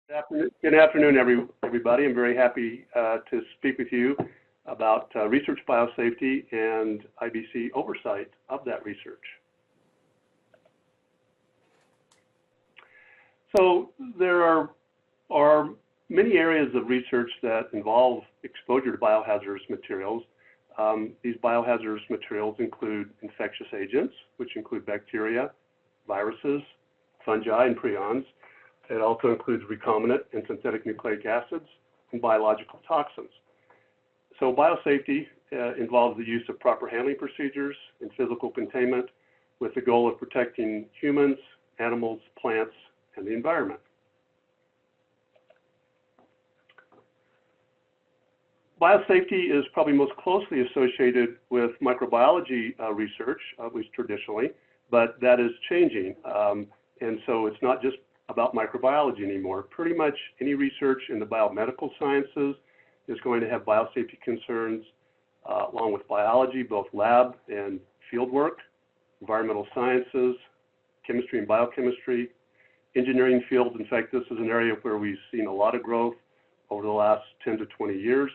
Good afternoon, everybody. I'm very happy to speak with you about research biosafety and IBC oversight of that research. So there are many areas of research that involve exposure to biohazardous materials. These biohazardous materials include infectious agents, which include bacteria, viruses, fungi, and prions. It also includes recombinant and synthetic nucleic acids and biological toxins. So biosafety involves the use of proper handling procedures and physical containment with the goal of protecting humans, animals, plants, and the environment. Biosafety is probably most closely associated with microbiology research, at least traditionally, but that is changing. And so it's not just about microbiology anymore. Pretty much any research in the biomedical sciences is going to have biosafety concerns, along with biology, both lab and field work, environmental sciences, chemistry and biochemistry, engineering fields. In fact, this is an area where we've seen a lot of growth over the last 10 to 20 years,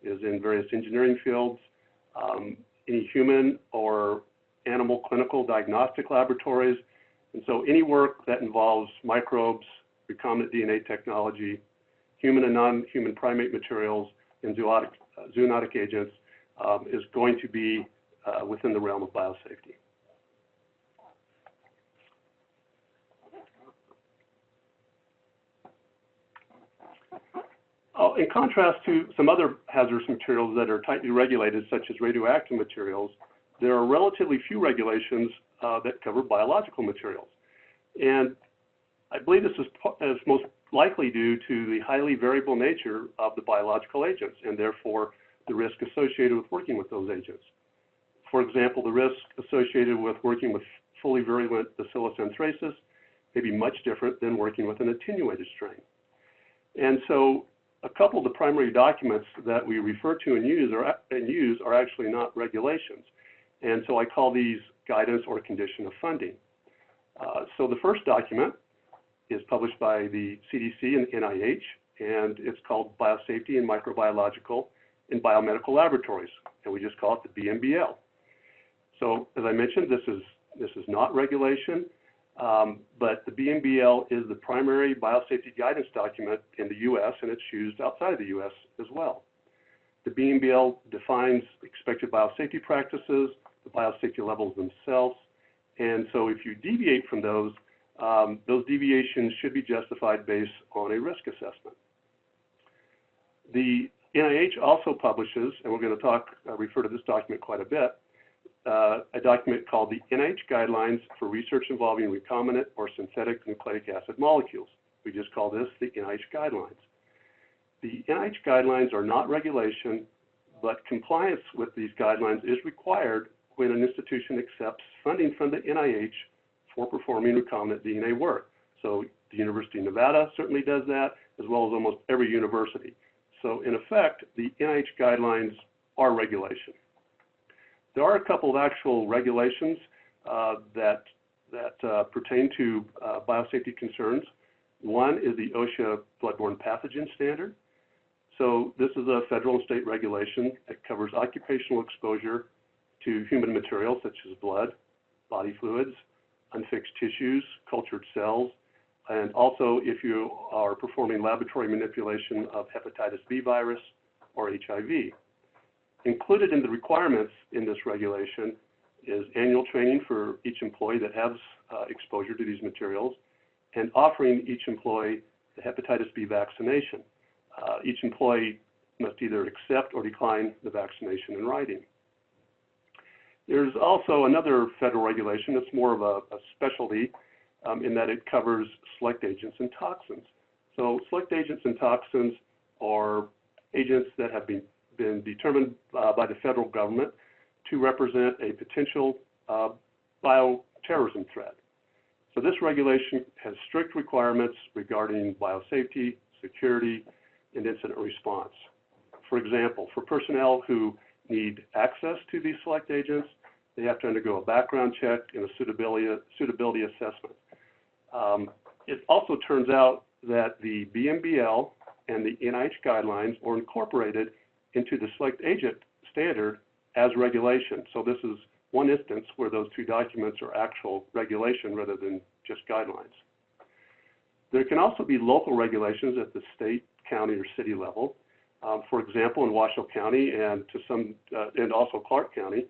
is in various engineering fields, any human or animal clinical diagnostic laboratories. And so any work that involves microbes, recombinant DNA technology, human and non-human primate materials, and zoonotic agents is going to be within the realm of biosafety. In contrast to some other hazardous materials that are tightly regulated, such as radioactive materials, there are relatively few regulations that cover biological materials. And I believe this is most likely due to the highly variable nature of the biological agents and therefore the risk associated with working with those agents. For example, the risk associated with working with fully virulent Bacillus anthracis may be much different than working with an attenuated strain. And so a couple of the primary documents that we refer to and use are actually not regulations. And so I call these guidance or condition of funding. So the first document is published by the CDC and NIH, and it's called Biosafety in Microbiological and Biomedical Laboratories, and we just call it the BMBL. So as I mentioned, this is not regulation, but the BMBL is the primary biosafety guidance document in the U.S., and it's used outside of the U.S. as well. The BMBL defines expected biosafety practices, the biosafety levels themselves, and so if you deviate from those deviations should be justified based on a risk assessment. The NIH also publishes, and we're going to refer to this document quite a bit, a document called the NIH Guidelines for Research Involving Recombinant or Synthetic Nucleic Acid Molecules. We just call this the NIH Guidelines. The NIH Guidelines are not regulation, but compliance with these guidelines is required when an institution accepts funding from the NIH for performing recombinant DNA work. So the University of Nevada certainly does that, as well as almost every university. So in effect, the NIH guidelines are regulation. There are a couple of actual regulations that pertain to biosafety concerns. One is the OSHA bloodborne pathogen standard. So this is a federal and state regulation that covers occupational exposure to human materials such as blood, body fluids, unfixed tissues, cultured cells, and also if you are performing laboratory manipulation of hepatitis B virus or HIV. Included in the requirements in this regulation is annual training for each employee that has exposure to these materials and offering each employee the hepatitis B vaccination. Each employee must either accept or decline the vaccination in writing. There's also another federal regulation that's more of a specialty in that it covers select agents and toxins. So select agents and toxins are agents that have been determined by the federal government to represent a potential bioterrorism threat. So this regulation has strict requirements regarding biosafety, security, and incident response. For example, for personnel who need access to these select agents, they have to undergo a background check and a suitability assessment. It also turns out that the BMBL and the NIH guidelines are incorporated into the select agent standard as regulation. So this is one instance where those two documents are actual regulation rather than just guidelines. There can also be local regulations at the state, county, or city level. For example, in Washoe County and and also Clark County,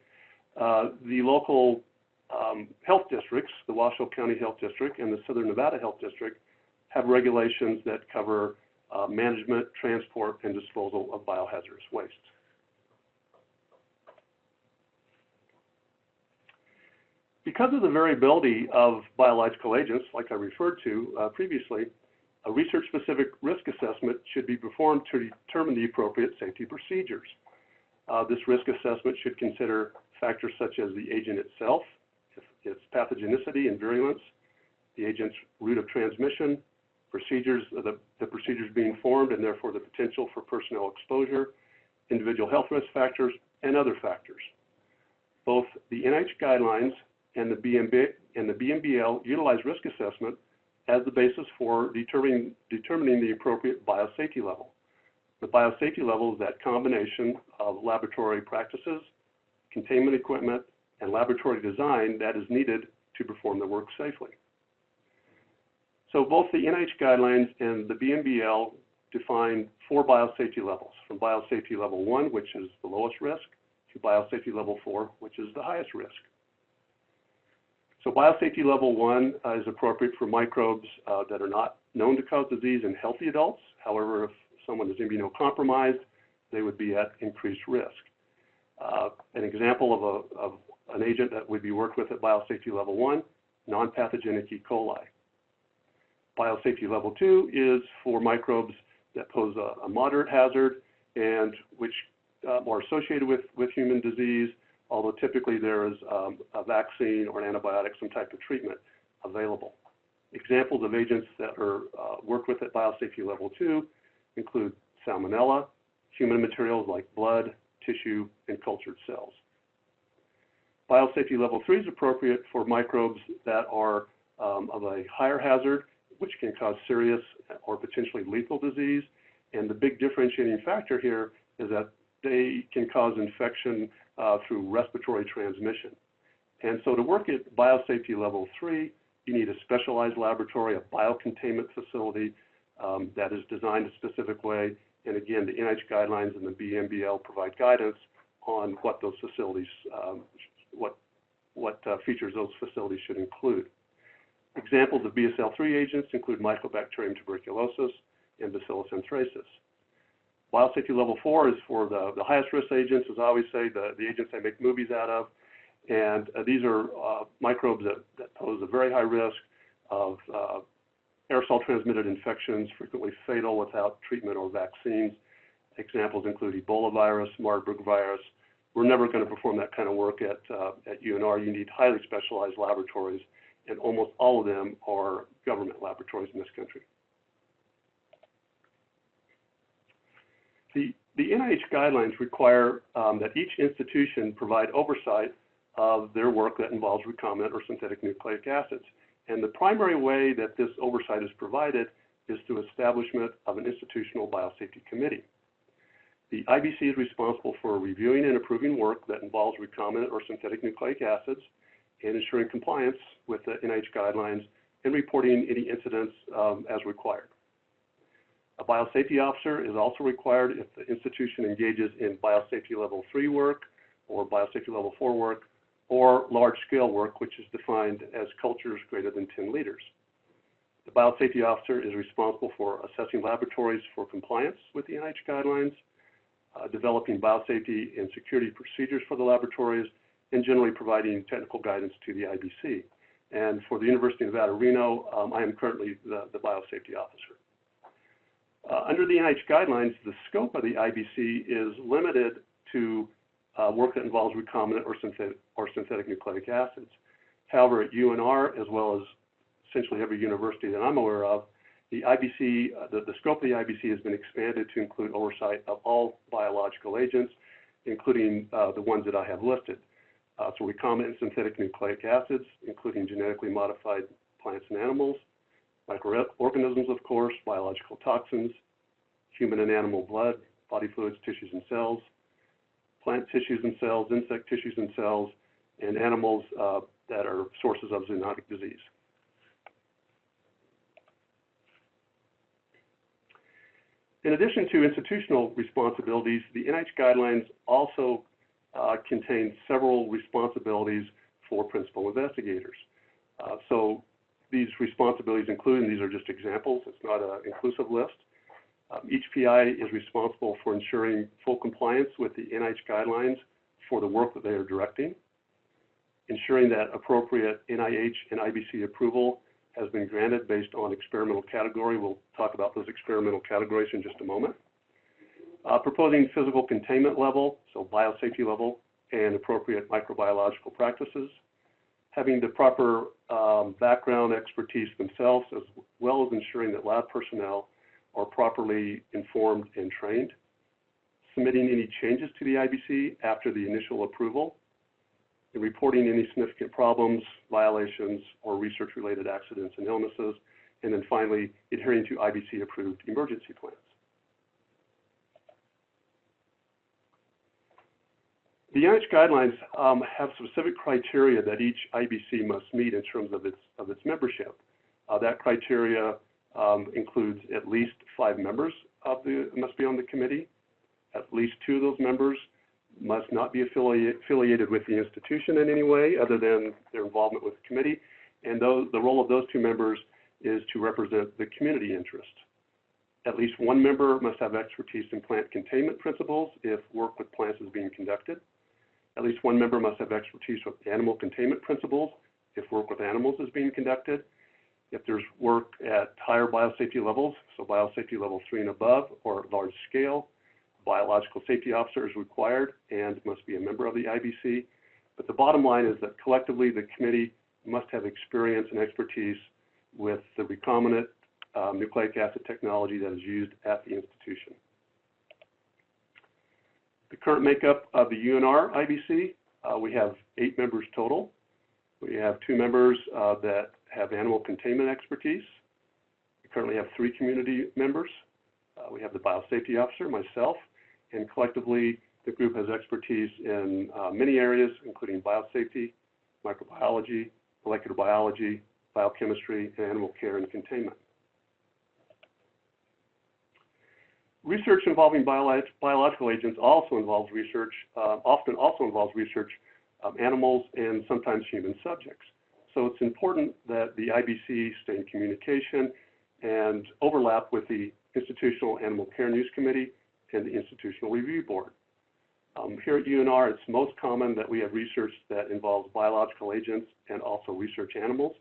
the local health districts, the Washoe County Health District and the Southern Nevada Health District, have regulations that cover management, transport, and disposal of biohazardous waste. Because of the variability of biological agents, like I referred to previously, a research-specific risk assessment should be performed to determine the appropriate safety procedures. This risk assessment should consider factors such as the agent itself, its pathogenicity and virulence, the agent's route of transmission, procedures, the procedures being formed and therefore the potential for personnel exposure, individual health risk factors, and other factors. Both the NIH guidelines and the BMBL utilize risk assessment as the basis for determining the appropriate biosafety level. The biosafety level is that combination of laboratory practices, containment equipment, and laboratory design that is needed to perform the work safely. So both the NIH guidelines and the BMBL define 4 biosafety levels, from biosafety level 1, which is the lowest risk, to biosafety level 4, which is the highest risk. So biosafety level 1 is appropriate for microbes that are not known to cause disease in healthy adults. However, if someone is immunocompromised, they would be at increased risk. An example of an agent that would be worked with at biosafety level 1, non-pathogenic E. coli. Biosafety level 2 is for microbes that pose a moderate hazard and which are associated with human disease, although typically there is a vaccine or an antibiotic, some type of treatment available. Examples of agents that are worked with at biosafety level 2 include salmonella, human materials like blood, tissue, and cultured cells. Biosafety level 3 is appropriate for microbes that are of a higher hazard, which can cause serious or potentially lethal disease. And the big differentiating factor here is that they can cause infection through respiratory transmission. And so to work at biosafety level 3, you need a specialized laboratory, a biocontainment facility that is designed a specific way. And again, the NIH guidelines and the BMBL provide guidance on what those facilities, what features those facilities should include. Examples of BSL-3 agents include Mycobacterium tuberculosis and Bacillus anthracis. Biosafety level 4 is for the highest risk agents, as I always say, the agents I make movies out of. And these are microbes that pose a very high risk of aerosol transmitted infections, frequently fatal without treatment or vaccines. Examples include Ebola virus, Marburg virus. We're never going to perform that kind of work at UNR. You need highly specialized laboratories, and almost all of them are government laboratories in this country. The NIH guidelines require that each institution provide oversight of their work that involves recombinant or synthetic nucleic acids. And the primary way that this oversight is provided is through establishment of an Institutional Biosafety Committee. The IBC is responsible for reviewing and approving work that involves recombinant or synthetic nucleic acids and ensuring compliance with the NIH guidelines and reporting any incidents as required. A biosafety officer is also required if the institution engages in biosafety level 3 work or biosafety level 4 work or large-scale work, which is defined as cultures greater than 10 liters. The biosafety officer is responsible for assessing laboratories for compliance with the NIH guidelines, developing biosafety and security procedures for the laboratories, and generally providing technical guidance to the IBC. And for the University of Nevada, Reno, I am currently the biosafety officer. Under the NIH guidelines, the scope of the IBC is limited to work that involves recombinant or synthetic nucleic acids. However, at UNR, as well as essentially every university that I'm aware of, the IBC, the scope of the IBC has been expanded to include oversight of all biological agents, including the ones that I have listed. So recombinant and synthetic nucleic acids, including genetically modified plants and animals, microorganisms, of course, biological toxins, human and animal blood, body fluids, tissues, and cells, plant tissues and cells, insect tissues and cells, and animals that are sources of zoonotic disease. In addition to institutional responsibilities, the NIH guidelines also contain several responsibilities for principal investigators. So these responsibilities include, and these are just examples, it's not an inclusive list. Each PI is responsible for ensuring full compliance with the NIH guidelines for the work that they are directing, ensuring that appropriate NIH and IBC approval has been granted based on experimental category. We'll talk about those experimental categories in just a moment. Proposing physical containment level, so biosafety level, and appropriate microbiological practices. Having the proper background expertise themselves, as well as ensuring that lab personnel are properly informed and trained. Submitting any changes to the IBC after the initial approval, and reporting any significant problems, violations, or research-related accidents and illnesses, and then finally, adhering to IBC-approved emergency plans. The NIH guidelines have specific criteria that each IBC must meet in terms of its membership. That criteria includes at least 5 members must be on the committee. At least 2 of those members must not be affiliated with the institution in any way other than their involvement with the committee. And the role of those 2 members is to represent the community interest. At least 1 member must have expertise in plant containment principles if work with plants is being conducted. At least 1 member must have expertise with animal containment principles if work with animals is being conducted. If there's work at higher biosafety levels, so biosafety level 3 and above, or large scale, biological safety officer is required and must be a member of the IBC. But the bottom line is that collectively the committee must have experience and expertise with the recombinant nucleic acid technology that is used at the institution. The current makeup of the UNR IBC, we have 8 members total. We have 2 members that have animal containment expertise. We currently have 3 community members. We have the biosafety officer, myself, and collectively the group has expertise in many areas, including biosafety, microbiology, molecular biology, biochemistry, and animal care and containment. Research involving biological agents also involves research, often also involves research of animals and sometimes human subjects. So it's important that the IBC stay in communication and overlap with the Institutional Animal Care and Use Committee and the Institutional Review Board. Here at UNR, it's most common that we have research that involves biological agents and also research animals.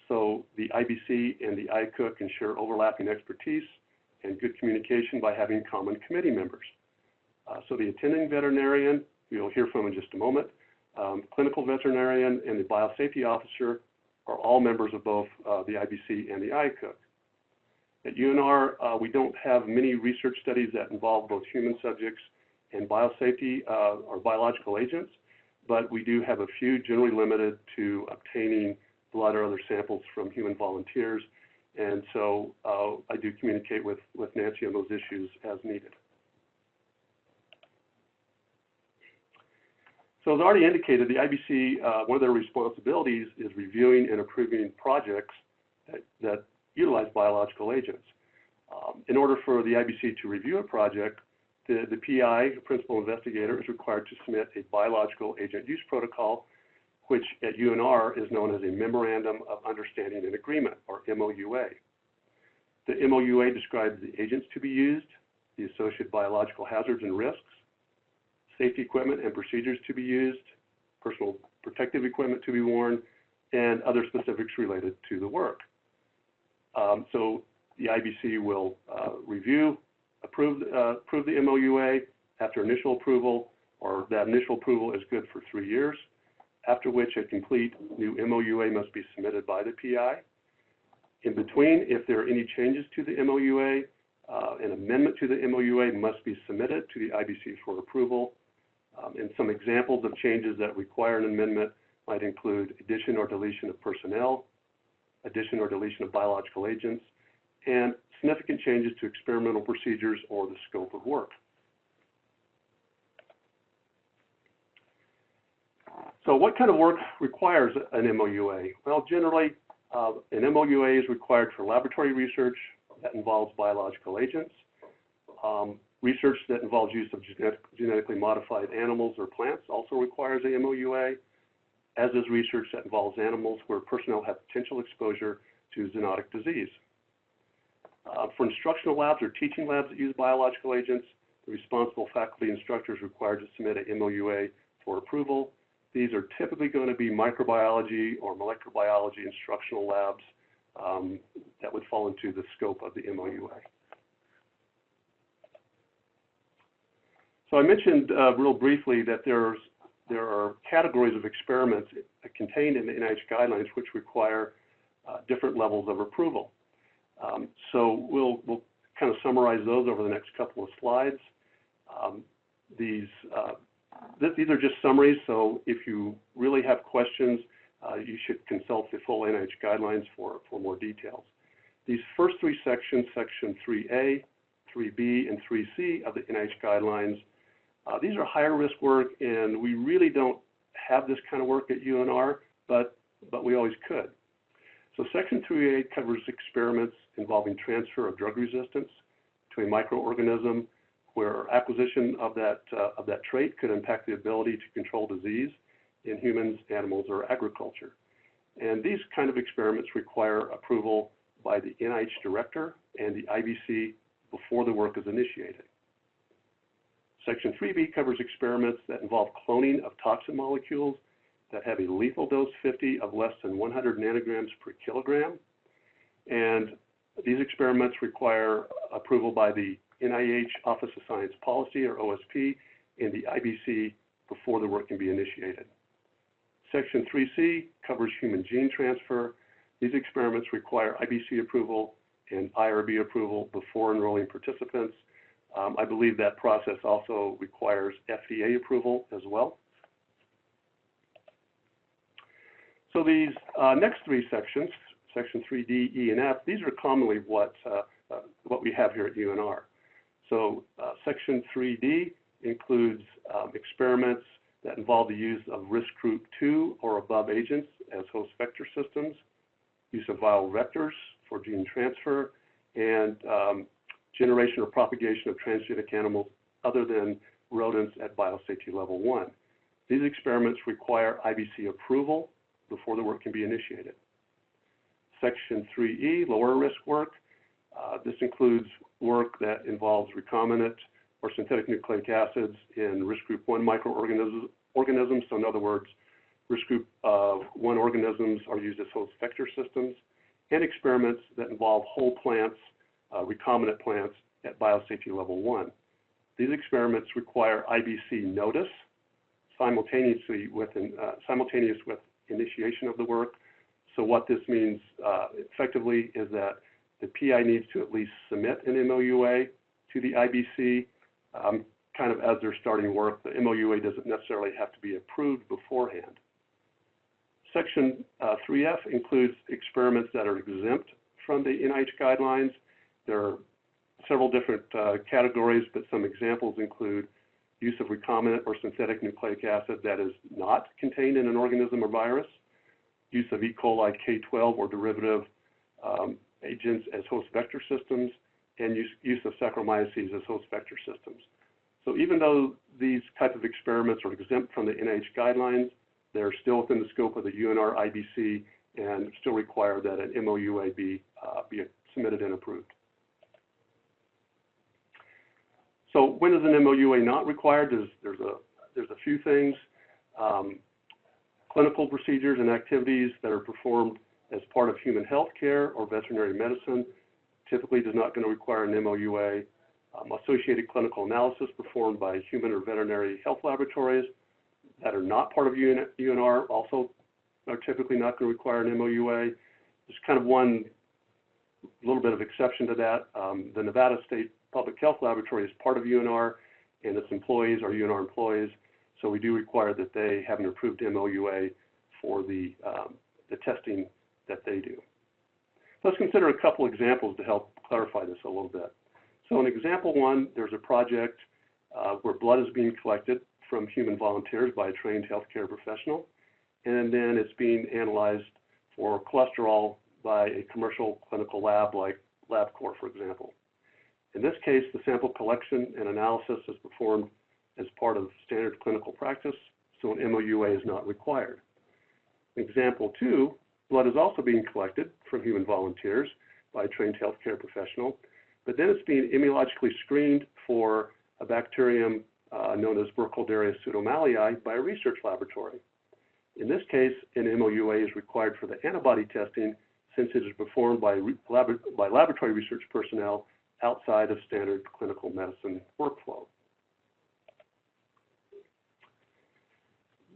So the IBC and the ICOOC ensure overlapping expertise and good communication by having common committee members. So the attending veterinarian, you'll hear from in just a moment, clinical veterinarian, and the biosafety officer are all members of both the IBC and the ICOOC. At UNR, we don't have many research studies that involve both human subjects and biosafety or biological agents, but we do have a few generally limited to obtaining blood or other samples from human volunteers. And so I do communicate with Nancy on those issues as needed. So as already indicated, the IBC, one of their responsibilities is reviewing and approving projects that utilize biological agents. In order for the IBC to review a project, the PI, the principal investigator, is required to submit a biological agent use protocol, which at UNR is known as a Memorandum of Understanding and Agreement, or MOUA. The MOUA describes the agents to be used, the associated biological hazards and risks, safety equipment and procedures to be used, personal protective equipment to be worn, and other specifics related to the work. So the IBC will review, approve the MOUA after initial approval, or that initial approval is good for 3 years, after which a complete new MOUA must be submitted by the PI. In between, if there are any changes to the MOUA, an amendment to the MOUA must be submitted to the IBC for approval. And some examples of changes that require an amendment might include addition or deletion of personnel, addition or deletion of biological agents, and significant changes to experimental procedures or the scope of work. So what kind of work requires an MOUA? Well, generally, an MOUA is required for laboratory research that involves biological agents, research that involves use of genetically modified animals or plants also requires a MOUA, as is research that involves animals where personnel have potential exposure to zoonotic disease. For instructional labs or teaching labs that use biological agents, the responsible faculty instructors required to submit a MOUA for approval. These are typically going to be microbiology or molecular biology instructional labs that would fall into the scope of the MOUA. So I mentioned real briefly that there are categories of experiments contained in the NIH guidelines which require different levels of approval. So we'll kind of summarize those over the next couple of slides. These are just summaries, so if you really have questions, you should consult the full NIH guidelines for more details. These first three sections, Section 3A, 3B, and 3C of the NIH guidelines, these are higher risk work, and we really don't have this kind of work at UNR, but we always could. So Section 3A covers experiments involving transfer of drug resistance to a microorganism where acquisition of that trait could impact the ability to control disease in humans, animals, or agriculture. And these kind of experiments require approval by the NIH director and the IBC before the work is initiated. Section 3B covers experiments that involve cloning of toxin molecules that have a lethal dose 50 of less than 100 nanograms per kilogram. And these experiments require approval by the NIH Office of Science Policy, or OSP, and the IBC before the work can be initiated. Section 3C covers human gene transfer. These experiments require IBC approval and IRB approval before enrolling participants. I believe that process also requires FDA approval as well. So these next three sections, Section 3D, E, and F, these are commonly what we have here at UNR. So Section 3D includes experiments that involve the use of risk group 2 or above agents as host vector systems, use of viral vectors for gene transfer, and generation or propagation of transgenic animals other than rodents at biosafety level 1. These experiments require IBC approval before the work can be initiated. Section 3E, lower risk work. This includes work that involves recombinant or synthetic nucleic acids in risk group 1 microorganisms. So in other words, risk group 1 organisms are used as host vector systems, and experiments that involve whole plants, recombinant plants at biosafety level 1. These experiments require IBC notice simultaneous with initiation of the work. So what this means effectively is that the PI needs to at least submit an MOUA to the IBC kind of as they're starting work. The MOUA doesn't necessarily have to be approved beforehand. Section 3F includes experiments that are exempt from the NIH guidelines. There are several different categories, but some examples include use of recombinant or synthetic nucleic acid that is not contained in an organism or virus, use of E. coli K12 or derivative agents as host vector systems, and use of Saccharomyces as host vector systems. So even though these types of experiments are exempt from the NIH guidelines, they're still within the scope of the UNR IBC and still require that an MOUA be submitted and approved. So when is an MOUA not required? There's a few things. Clinical procedures and activities that are performed as part of human health care or veterinary medicine typically does not going to require an MOUA. Associated clinical analysis performed by human or veterinary health laboratories that are not part of UNR also are typically not going to require an MOUA. There's kind of one little bit of exception to that. The Nevada State Public Health Laboratory is part of UNR, and its employees are UNR employees, so we do require that they have an approved MOUA for the testing that they do. Let's consider a couple examples to help clarify this a little bit. So in example one, there's a project where blood is being collected from human volunteers by a trained healthcare professional, and then it's being analyzed for cholesterol by a commercial clinical lab like LabCorp, for example. In this case, the sample collection and analysis is performed as part of standard clinical practice, so an MOUA is not required. In example two, blood is also being collected from human volunteers by a trained healthcare professional, but then it's being immunologically screened for a bacterium known as Burkholderia pseudomallei by a research laboratory. In this case, an MOUA is required for the antibody testing since it is performed by laboratory research personnel outside of standard clinical medicine workflow.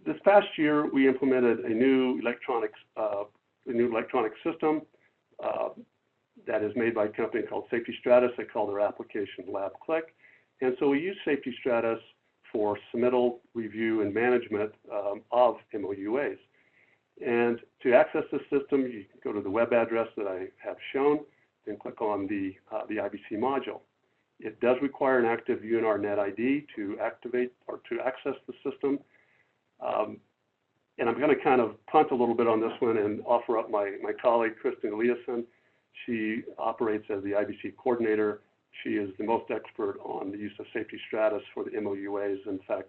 This past year, we implemented a new electronic system that is made by a company called Safety Stratus. They call their application LabClick. And so we use Safety Stratus for submittal, review, and management of MOUAs. And to access this system, you can go to the web address that I have shown and click on the IBC module. It does require an active UNR net ID to activate or to access the system. And I'm going to kind of punt a little bit on this one and offer up my colleague, Kristen Eliasson. She operates as the IBC coordinator. She is the most expert on the use of Safety Stratus for the MOUAs. In fact,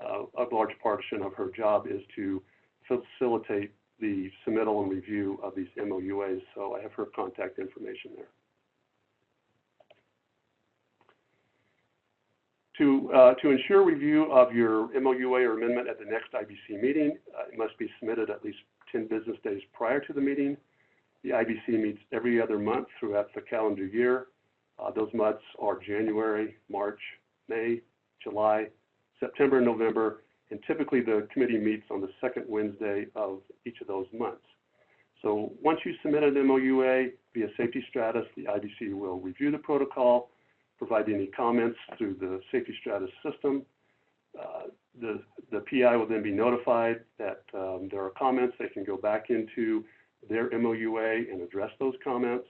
a large portion of her job is to facilitate the submittal and review of these MOUAs. So I have her contact information there. To ensure review of your MOUA or amendment at the next IBC meeting, it must be submitted at least 10 business days prior to the meeting. The IBC meets every other month throughout the calendar year. Those months are January, March, May, July, September, and November, and typically the committee meets on the second Wednesday of each of those months. So once you submit an MOUA via Safety Stratus, the IBC will review the protocol, provide any comments through the Safety Stratus system. The PI will then be notified that there are comments. They can go back into their MOUA and address those comments.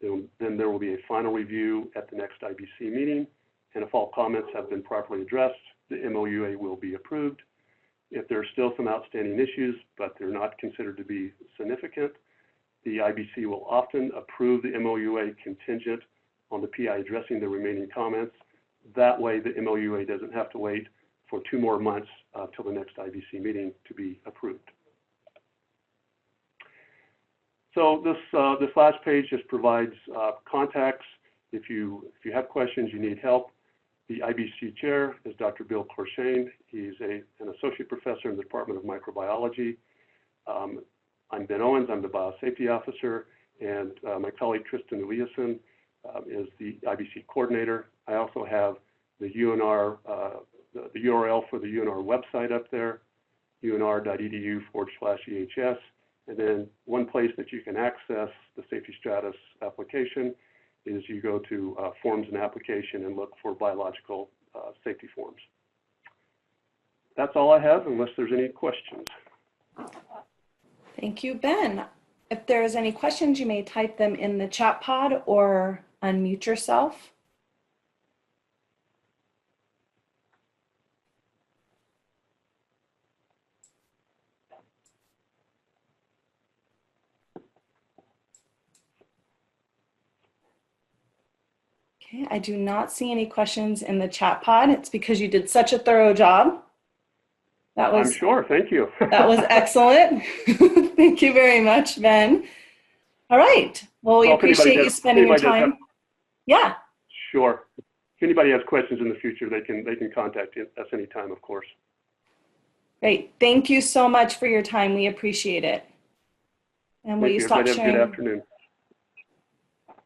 Then there will be a final review at the next IBC meeting, and if all comments have been properly addressed, the MOUA will be approved. If there are still some outstanding issues, but they're not considered to be significant, the IBC will often approve the MOUA contingent on the PI addressing the remaining comments. That way, the MOUA doesn't have to wait for 2 more months till the next IBC meeting to be approved. So this last page just provides contacts. If you have questions, you need help. The IBC chair is Dr. Bill Clorshane. He's an associate professor in the Department of Microbiology. I'm Ben Owens. I'm the Biosafety officer, and my colleague Kristen Eliasson is the IBC coordinator. I also have the UNR, the URL for the UNR website up there, unr.edu/EHS. And then one place that you can access the Safety Stratus application is you go to Forms and Application and look for biological safety forms. That's all I have, unless there's any questions. Thank you, Ben. If there's any questions, you may type them in the chat pod or unmute yourself. Okay, I do not see any questions in the chat pod. It's because you did such a thorough job. That was, I'm sure, thank you. That was excellent. Thank you very much, Ben. All right, well, we appreciate you spending your time. Yeah. Sure. If anybody has questions in the future, they can contact us anytime, of course. Great, thank you so much for your time. We appreciate it. And will you stop sharing? Good afternoon.